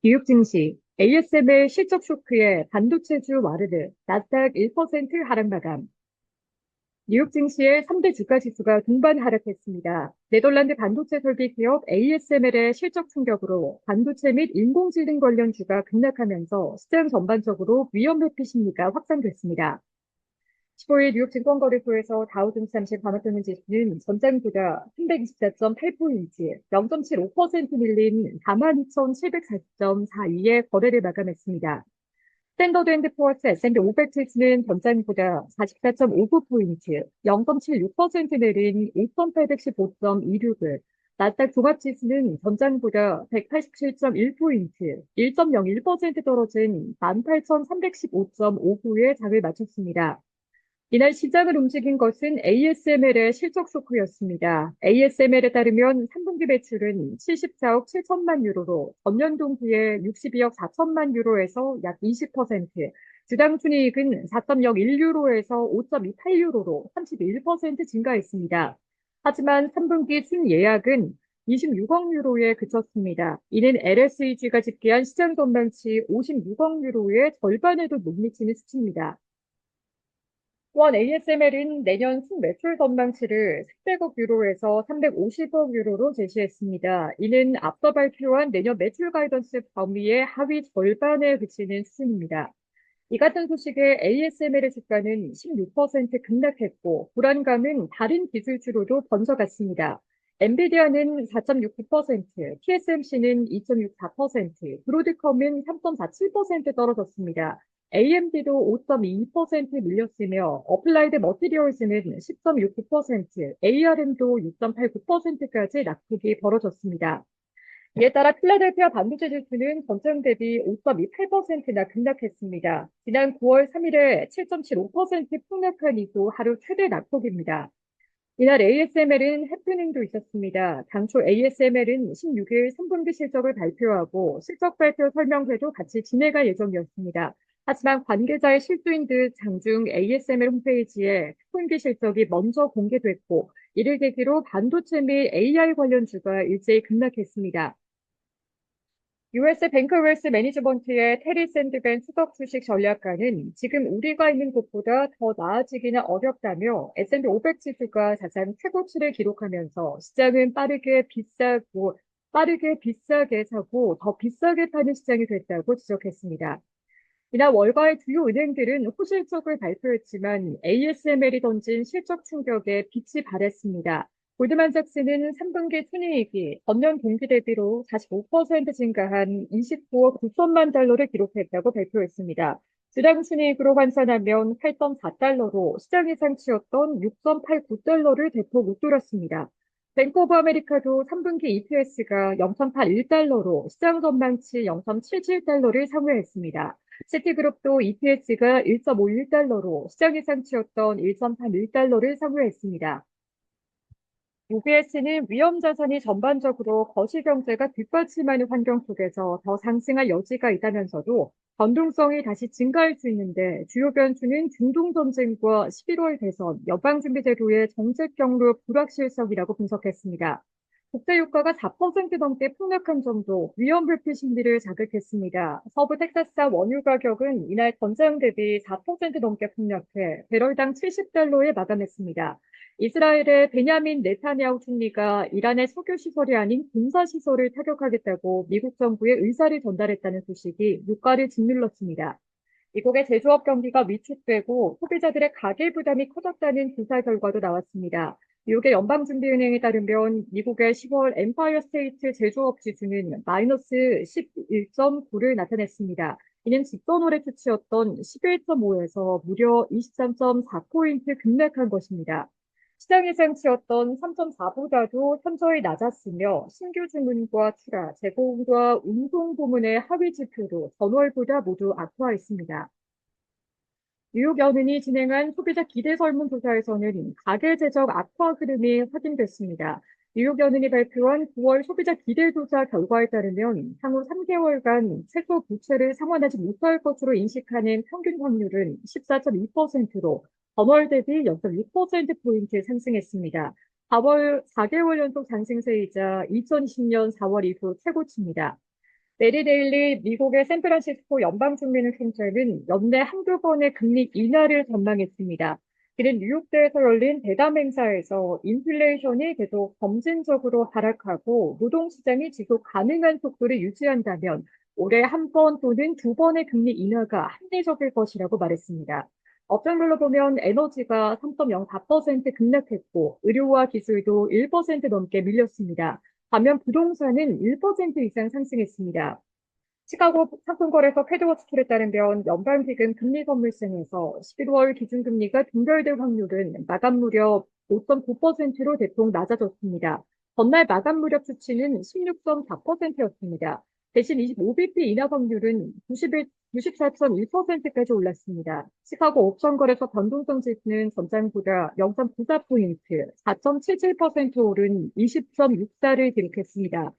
뉴욕 증시, ASML 실적 쇼크에 반도체주 와르르, 나스닥 1% 하락 마감. 뉴욕 증시의 3대 주가 지수가 동반 하락했습니다. 네덜란드 반도체 설비 기업 ASML의 실적 충격으로 반도체 및 인공지능 관련 주가 급락하면서 시장 전반적으로 위험 회피 심리가 확산됐습니다. 15일 뉴욕 증권거래소에서 다우존스 30 반도체 지수는 전장보다 324.8포인트, 0.75% 밀린 42,740.42의 거래를 마감했습니다. 스탠더드 앤드 포어스 S&P 500 지수는 전장보다 44.59포인트, 0.76% 내린 5,815.26을, 나스닥 종합지수는 전장보다 187.1포인트, 1.01% 떨어진 18,315.59의 장을 마쳤습니다. 이날 시장을 움직인 것은 ASML의 실적 쇼크였습니다. ASML에 따르면 3분기 매출은 74억 7천만 유로로 전년 동기에 62억 4천만 유로에서 약 20%, 주당 순이익은 4.01유로에서 5.28유로로 31% 증가했습니다. 하지만 3분기 순예약은 26억 유로에 그쳤습니다. 이는 LSEG가 집계한 시장 전망치 56억 유로의 절반에도 못 미치는 수치입니다. 또한 ASML은 내년 순매출 전망치를 300억 유로에서 350억 유로로 제시했습니다. 이는 앞서 발표한 내년 매출 가이던스 범위의 하위 절반에 그치는 수준입니다. 이 같은 소식에 ASML의 주가는 16% 급락했고, 불안감은 다른 기술주로도 번져갔습니다. 엔비디아는 4.69%, TSMC는 2.64%, 브로드컴은 3.47% 떨어졌습니다. AMD도 5.22% 밀렸으며, 어플라이드 머티리얼즈는 10.69%, ARM도 6.89%까지 낙폭이 벌어졌습니다. 이에 따라 필라델피아 반도체 지수는 전장 대비 5.28%나 급락했습니다. 지난 9월 3일에 7.75% 폭락한 이후 하루 최대 낙폭입니다. 이날 ASML은 해프닝도 있었습니다. 당초 ASML은 16일 3분기 실적을 발표하고 실적 발표 설명회도 같이 진행할 예정이었습니다. 하지만 관계자의 실수인 듯 장중 ASML 홈페이지에 3분기 실적이 먼저 공개됐고, 이를 계기로 반도체 및 AI 관련 주가 일제히 급락했습니다. US 뱅크웰스 매니지먼트의 테리 샌드밴 수석 주식 전략가는 지금 우리가 있는 곳보다 더 나아지기는 어렵다며 S&P 500 지수가 사상 최고치를 기록하면서 시장은 빠르게 비싸게 사고 더 비싸게 파는 시장이 됐다고 지적했습니다. 이날 월가의 주요 은행들은 호실적을 발표했지만 ASML이 던진 실적 충격에 빛이 발했습니다. 골드만삭스는 3분기 순이익이 전년 동기 대비로 45% 증가한 29억 9천만 달러를 기록했다고 발표했습니다. 주당 순이익으로 환산하면 8.4달러로 시장 예상치였던 6.89달러를 대폭 웃돌았습니다. 뱅크 오브 아메리카도 3분기 EPS가 0.81달러로 시장 전망치 0.77달러를 상회했습니다. 시티그룹도 EPS가 1.51달러로 시장 예상치였던 1.81달러를 상회했습니다. UBS는 위험 자산이 전반적으로 거시경제가 뒷받침하는 환경 속에서 더 상승할 여지가 있다면서도 변동성이 다시 증가할 수 있는데 주요 변수는 중동 전쟁과 11월 대선, 연방준비제도의 정책 경로 불확실성이라고 분석했습니다. 국제유가가 4% 넘게 폭락한 점도 위험 불피 심리를 자극했습니다. 서부 텍사스산 원유 가격은 이날 전장 대비 4% 넘게 폭락해 배럴당 70달러에 마감했습니다. 이스라엘의 베냐민 네타냐후 총리가 이란의 석유시설이 아닌 군사시설을 타격하겠다고 미국 정부에 의사를 전달했다는 소식이 유가를 짓눌렀습니다. 미국의 제조업 경기가 위축되고 소비자들의 가계 부담이 커졌다는 조사 결과도 나왔습니다. 미국의 연방준비은행에 따르면 미국의 10월 엠파이어 스테이트 제조업 지수는 마이너스 11.9를 나타냈습니다. 이는 직전 올해 수치였던 11.5에서 무려 23.4포인트 급락한 것입니다. 시장 예상치였던 3.4보다도 현저히 낮았으며 신규 주문과 출하, 재고과 운송 부문의 하위 지표도 전월보다 모두 악화했습니다. 뉴욕연은이 진행한 소비자 기대 설문조사에서는 가계 재정 악화 흐름이 확인됐습니다. 뉴욕연은이 발표한 9월 소비자 기대 조사 결과에 따르면 향후 3개월간 최소 부채를 상환하지 못할 것으로 인식하는 평균 확률은 14.2%로 전월 대비 0.6%포인트 상승했습니다. 4개월 연속 상승세이자 2020년 4월 이후 최고치입니다. 메리 데일리 미국의 샌프란시스코 연방준비는행처는 연내 한두 번의 금리 인하를 전망했습니다. 그는 뉴욕대에서 열린 대담 행사에서 인플레이션이 계속 점진적으로 하락하고 노동시장이 지속 가능한 속도를 유지한다면 올해 한 번 또는 두 번의 금리 인하가 합리적일 것이라고 말했습니다. 업종별로 보면 에너지가 3.04% 급락했고 의료와 기술도 1% 넘게 밀렸습니다. 반면 부동산은 1% 이상 상승했습니다. 시카고 상품거래소 패드워치에 따르면 연방기금 금리선물센에서 11월 기준금리가 동결될 확률은 마감 무렵 5.9%로 대폭 낮아졌습니다. 전날 마감 무렵 수치는 16.4%였습니다. 대신 25bp 인하 확률은 94.1%까지 올랐습니다. 시카고 옵션거래소 변동성 지수는 전장보다 0.94포인트, 4.77% 오른 20.64를 기록했습니다.